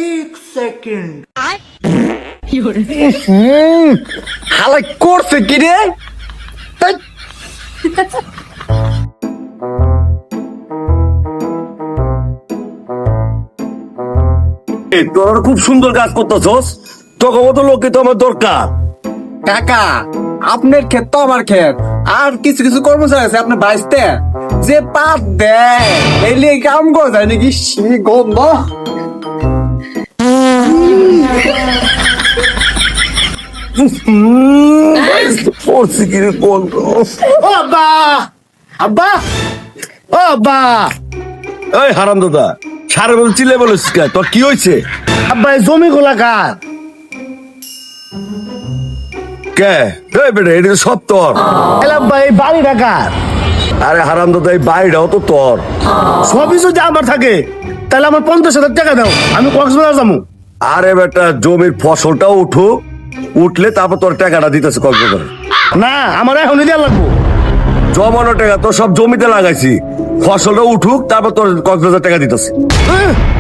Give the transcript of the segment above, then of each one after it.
एक सेकंड হালাই করছে কি রে? তাই তোর খুব সুন্দর কাজ করতেছস, তোকে মতো লোককে তো আমার দরকার। কাকা, আপনার ক্ষেত তো আমার ক্ষেত, আর কিছু কিছু কর্মচারী আছে আপনার বাইসতে যে পাত দেয় এই লিয়ে কাম করে যায় নাকি সে গন্ধ। পড়ছি কি রে কোন? ओ अब्बा अब्बा ओ अब्बा এই হারাম দাদা, সারা বল চিল্লে বলিস কে? তোর কি হয়েছে? अब्बा ये জমি গোলাকার কে এই বেটা, এটা তো সব তোর। এলা আব্বা এই বাড়ি ঢাকার আরে হারাম দাদা, এই বাড়িটাও তো তোর। সবই যদি আমার থাকে তাহলে আমার 50,000 টাকা দাও, আমি কক্সবাজার যাবো। আরে বেটা, জমির ফসলটাও উঠুক, উঠলে তারপর তোর টাকাটা দিতেছে কক্সবাজারে। না আমার এখনই দেওয়া লাগবো। জমানো টাকা তো সব জমিতে লাগাইছি, ফসলটা উঠুক তারপর তোর কক্সবাজার টাকা দিতেছে।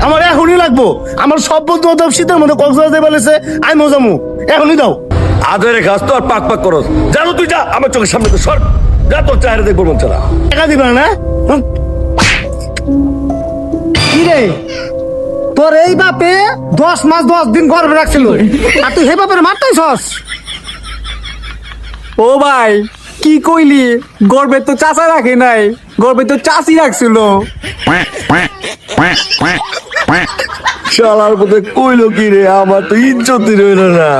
আমার এখনই লাগবো। আমার সব বন্ধু বান্ধব শীতের মধ্যে কক্সবাজার দিয়ে বলেছে আমি মজামু, এখনই দাও। আদরে গাছ তো আর পাক পাক করস, জানো তুই যা আমার চোখের সামনে তো সর, যা তোর চেহারা দেখবো মন ছাড়া। টাকা দিবে না? কি রে, তোর এই বাপে 10 মাস 10 দিন গর্ভে রাখছিল, আর তুই হে বাপের মারতেছস? ও ভাই কি কইলি, গর্বে তো চাচা রাখে নাই, গর্বে তো চাচি রাখছিল। শালার মধ্যে কইলো কি রে, আমার তো ইজ্জতই রইল না।